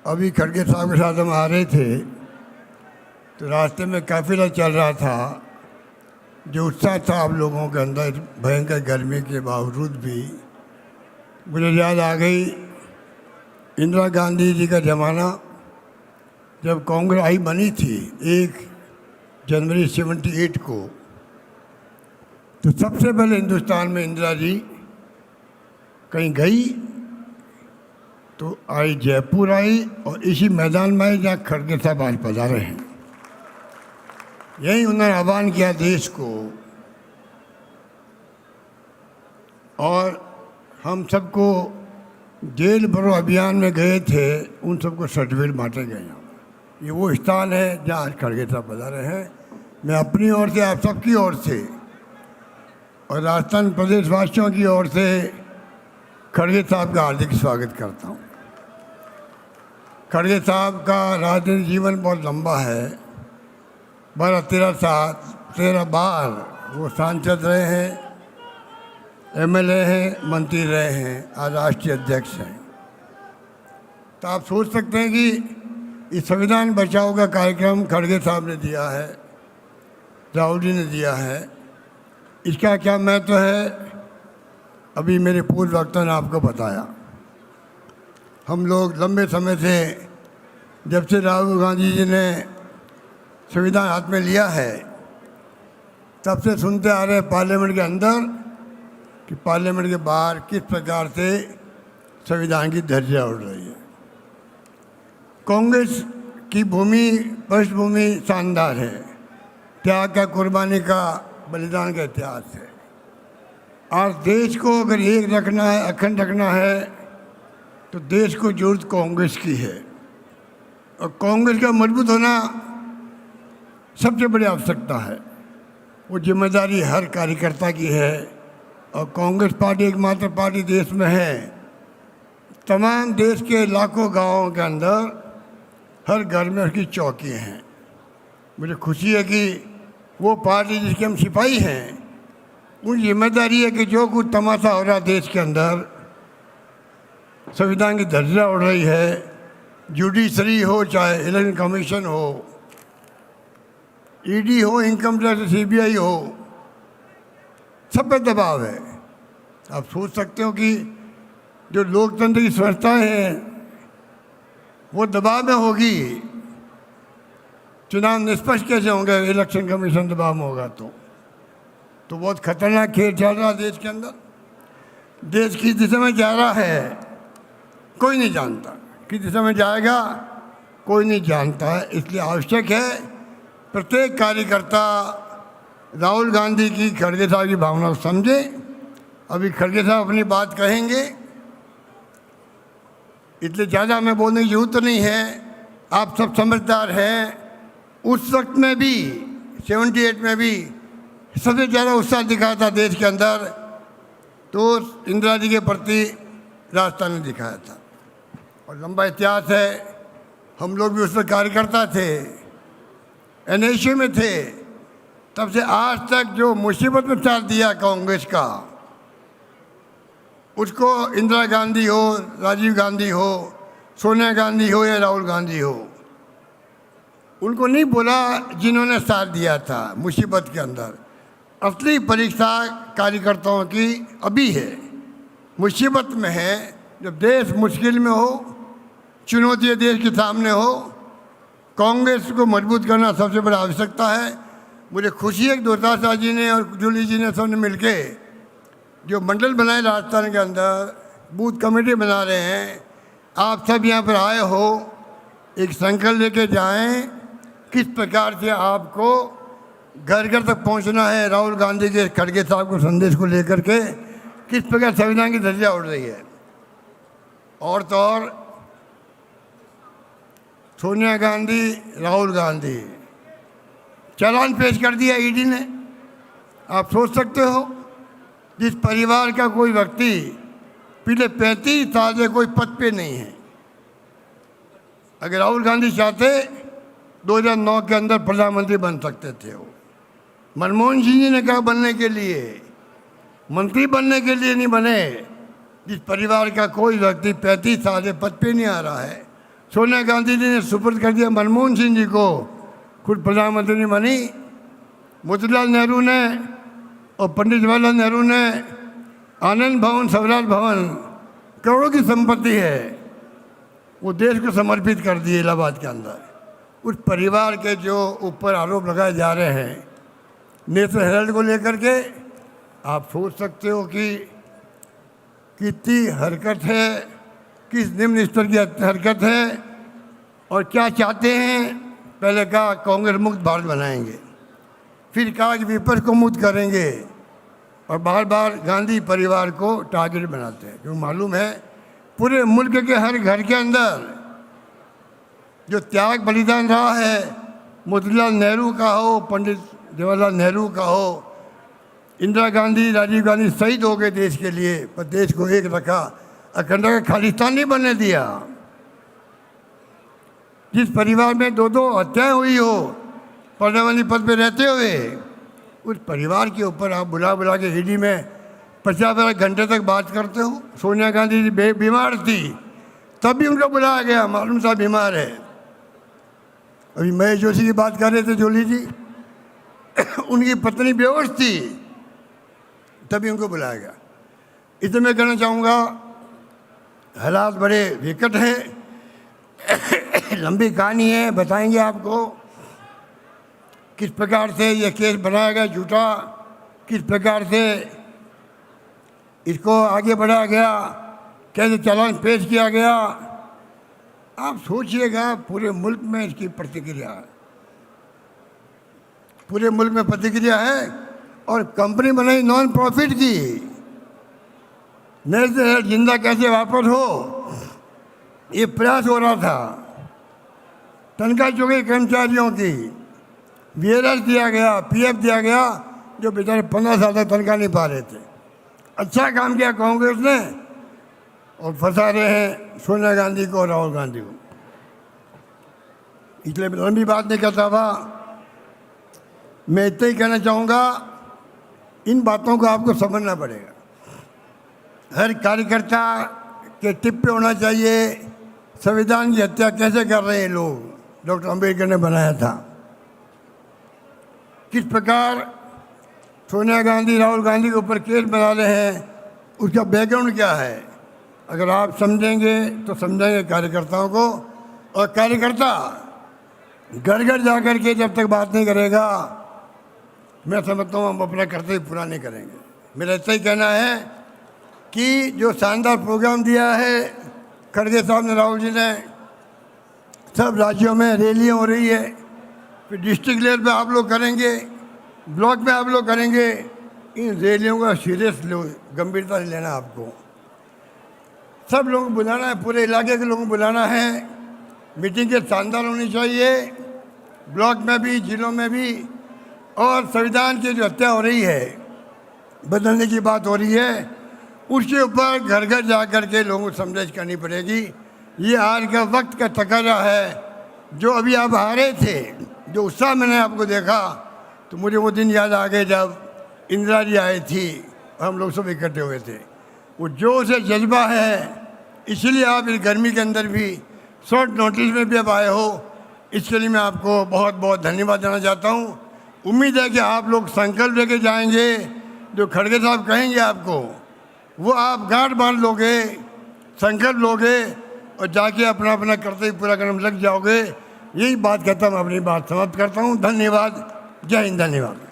अभी खड़गे साहब के साथ हम आ रहे थे तो रास्ते में काफिला चल रहा था। जो उत्साह था आप लोगों के अंदर भयंकर गर्मी के बावजूद भी, मुझे याद आ गई इंदिरा गांधी जी का ज़माना, जब कांग्रेस आई बनी थी 1 जनवरी 78 को। तो सबसे पहले हिंदुस्तान में इंदिरा जी कहीं गई तो आई जयपुर आई और इसी मैदान में आई जहाँ खड़गे साहब आज पधारे हैं। यही उन्होंने आह्वान किया देश को, और हम सबको जेल भरो अभियान में गए थे, उन सबको सर्टिफिकेट बांटे गए। ये वो स्थान है जहाँ आज खड़गे साहब पधारे हैं। मैं अपनी ओर से, आप सबकी ओर से और राजस्थान प्रदेश वासियों की ओर से खड़गे साहब का हार्दिक स्वागत करता हूँ। खड़गे साहब का राजनीतिक जीवन बहुत लंबा है। 13 बार वो सांसद रहे हैं, एमएलए हैं, मंत्री रहे हैं, आज राष्ट्रीय अध्यक्ष हैं। तो आप सोच सकते हैं कि इस संविधान बचाओ का कार्यक्रम खड़गे साहब ने दिया है, राहुल जी ने दिया है, इसका क्या महत्व है अभी मेरे पूर्व वक्ता ने आपको बताया। हम लोग लंबे समय से, जब से राहुल गांधी जी ने संविधान हाथ में लिया है, तब से सुनते आ रहे हैं पार्लियामेंट के अंदर कि पार्लियामेंट के बाहर किस प्रकार से संविधान की धज्जियां उड़ रही है। कांग्रेस की पृष्ठभूमि शानदार है, त्याग का, कुर्बानी का, बलिदान का इतिहास है। आज देश को अगर एक रखना है, अखंड रखना है, तो देश को जरूरत कांग्रेस की है। और कांग्रेस का मजबूत होना सबसे बड़ी आवश्यकता है। वो जिम्मेदारी हर कार्यकर्ता की है। और कांग्रेस पार्टी एकमात्र पार्टी देश में है, तमाम देश के लाखों गांवों के अंदर हर घर में उसकी चौकी हैं। मुझे खुशी है कि वो पार्टी जिसके हम सिपाही हैं, उन जिम्मेदारी है कि जो कुछ तमाशा हो रहा देश के अंदर, संविधान की धज्जियां उड़ रही है, जुडिशरी हो, चाहे इलेक्शन कमीशन हो, ईडी हो, इनकम टैक्स, सीबीआई हो, सब पे दबाव है। आप सोच सकते हो कि जो लोकतंत्र की संस्थाएं हैं वो दबाव में होगी, चुनाव निष्पक्ष कैसे होंगे, इलेक्शन कमीशन दबाव में होगा तो बहुत खतरनाक खेल चल रहा है देश के अंदर। देश किस दिशा में जा रहा है कोई नहीं जानता, किस दिशा में जाएगा कोई नहीं जानता है। इसलिए आवश्यक है प्रत्येक कार्यकर्ता राहुल गांधी की, खड़गे साहब की भावना को समझे। अभी खड़गे साहब अपनी बात कहेंगे, इसलिए ज़्यादा मैं बोलने की जरूरत नहीं है, आप सब समझदार हैं। उस वक्त में भी 78 में भी सबसे ज़्यादा उत्साह दिखाया था देश के अंदर, तो इंदिरा जी के प्रति राजस्थान ने दिखाया था। और लंबा इतिहास है, हम लोग भी उस वक्त कार्यकर्ता थे, एनएसयू में थे। तब से आज तक जो मुसीबत में साथ दिया कांग्रेस का, उसको इंदिरा गांधी हो, राजीव गांधी हो, सोनिया गांधी हो या राहुल गांधी हो, उनको नहीं बोला जिन्होंने साथ दिया था मुसीबत के अंदर। असली परीक्षा कार्यकर्ताओं की अभी है, मुसीबत में है। जब देश मुश्किल में हो, चुनौतियाँ देश के सामने हो, कांग्रेस को मजबूत करना सबसे बड़ा आवश्यकता है। मुझे खुशी है कि दुर्गा शाह जी ने और जूली जी ने सबने मिलके जो मंडल बनाए राजस्थान के अंदर, बूथ कमेटी बना रहे हैं। आप सब यहाँ पर आए हो, एक संकल्प लेके जाएं किस प्रकार से आपको घर घर तक पहुँचना है। राहुल गांधी के, खड़गे साहब को संदेश को लेकर के किस प्रकार संविधान की धज्जियां उड़ रही है। और तो और सोनिया गांधी, राहुल गांधी, चालान पेश कर दिया ईडी ने। आप सोच सकते हो, जिस परिवार का कोई व्यक्ति पिछले 35 साल से कोई पद पे नहीं है, अगर राहुल गांधी चाहते 2009 के अंदर प्रधानमंत्री बन सकते थे। वो मनमोहन सिंह जी ने कहा बनने के लिए, मंत्री बनने के लिए नहीं बने। जिस परिवार का कोई व्यक्ति 35 साल से पद पे नहीं आ रहा है, सोनिया गांधी जी ने सुपुर्द कर दिया मनमोहन सिंह जी को, खुद प्रधानमंत्री बनी। मोतीलाल नेहरू ने और पंडित जवाहरलाल नेहरू ने आनंद भवन, स्वराज भवन, करोड़ों की संपत्ति है, वो देश को समर्पित कर दिए इलाहाबाद के अंदर। उस परिवार के जो ऊपर आरोप लगाए जा रहे हैं नेशनल हेराल्ड को लेकर के, आप सोच सकते हो कि कितनी हरकत है, किस निम्न स्तर की हरकत है और क्या चाहते हैं। पहले कहा कांग्रेस मुक्त भारत बनाएंगे, फिर कहा कि विपक्ष को मुक्त करेंगे और बार बार गांधी परिवार को टारगेट बनाते हैं। क्योंकि मालूम है पूरे मुल्क के हर घर के अंदर जो त्याग बलिदान रहा है, मोतीलाल नेहरू का हो, पंडित जवाहरलाल नेहरू का हो, इंदिरा गांधी, राजीव गांधी शहीद हो गए देश के लिए, पर देश को एक रखा, अखंड का खालिस्तान नहीं बनने दिया। जिस परिवार में दो दो हत्याएं हुई हो प्रधानमंत्री पद पे रहते हुए, उस परिवार के ऊपर आप बुला बुला के ईडी में 50 घंटे तक बात करते हो। सोनिया गांधी जी बीमार थी तब भी उनको बुलाया गया, मालूम साहब बीमार है। अभी महेश जोशी की बात कर रहे थे, जोली जी उनकी पत्नी बेहोश थी तभी उनको बुलाया गया। इसलिए मैं कहना चाहूँगा हालात बड़े विकट हैं, लंबी कहानी है, बताएंगे आपको किस प्रकार से ये केस बनाया गया झूठा, किस प्रकार से इसको आगे बढ़ाया गया, कैसे चालान पेश किया गया। आप सोचिएगा पूरे मुल्क में इसकी प्रतिक्रिया है, पूरे मुल्क में प्रतिक्रिया है। और कंपनी बनाई नॉन प्रॉफिट की, नेशनल जिंदा कैसे वापस हो ये प्रयास हो रहा था। तनख्वाह चुकी कर्मचारियों की, वीआरएस दिया गया, पीएफ दिया गया, जो बेचारे 15 साल तक तनख्वाह नहीं पा रहे थे। अच्छा काम किया कांग्रेस ने और फंसा रहे हैं सोनिया गांधी को और राहुल गांधी को। इसलिए लंबी बात नहीं करता था, मैं इतना ही कहना चाहूँगा इन बातों को आपको समझना पड़ेगा। हर कार्यकर्ता के टिप पे होना चाहिए संविधान की हत्या कैसे कर रहे हैं लोग, डॉक्टर अंबेडकर ने बनाया था। किस प्रकार सोनिया गांधी, राहुल गांधी के ऊपर केस बना रहे हैं, उसका बैकग्राउंड क्या है, अगर आप समझेंगे तो समझेंगे कार्यकर्ताओं को। और कार्यकर्ता घर घर जा कर के जब तक बात नहीं करेगा, मैं समझता हूँ हम अपना कर्तव्य पूरा नहीं करेंगे। मेरा इतना ही कहना है कि जो शानदार प्रोग्राम दिया है खड़गे साहब ने, राहुल जी ने, सब राज्यों में रैलियाँ हो रही है, फिर डिस्ट्रिक्ट लेवल पे आप लोग करेंगे, ब्लॉक में आप लोग करेंगे। इन रैलियों का सीरियस गंभीरता से लेना, आपको सब लोगों को बुलाना है, पूरे इलाके के लोगों को बुलाना है। मीटिंग के शानदार होनी चाहिए, ब्लॉक में भी, जिलों में भी। और संविधान की जो हत्या हो रही है, बदलने की बात हो रही है, उसके ऊपर घर घर जा कर के लोगों को समझाइश करनी पड़ेगी। ये आज का वक्त का तकाजा है। जो अभी आप हारे थे, जो उत्साह मैंने आपको देखा, तो मुझे वो दिन याद आ गए जब इंदिरा जी आई थी और हम लोग सब इकट्ठे हुए थे। वो जोश है, जज्बा है, इसलिए आप इस गर्मी के अंदर भी शॉर्ट नोटिस में भी अब आए हो। इसके लिए मैं आपको बहुत बहुत धन्यवाद देना चाहता हूँ। उम्मीद है कि आप लोग संकल्प लेके जाएंगे, जो खड़गे साहब कहेंगे आपको वो आप गांठ बांध लोगे, संकल्प लोगे और जाके अपना अपना कर्तव्य पूरा करने में लग जाओगे। यही बात कहता हूँ, अपनी बात समाप्त करता हूँ। धन्यवाद, जय हिंद, धन्यवाद।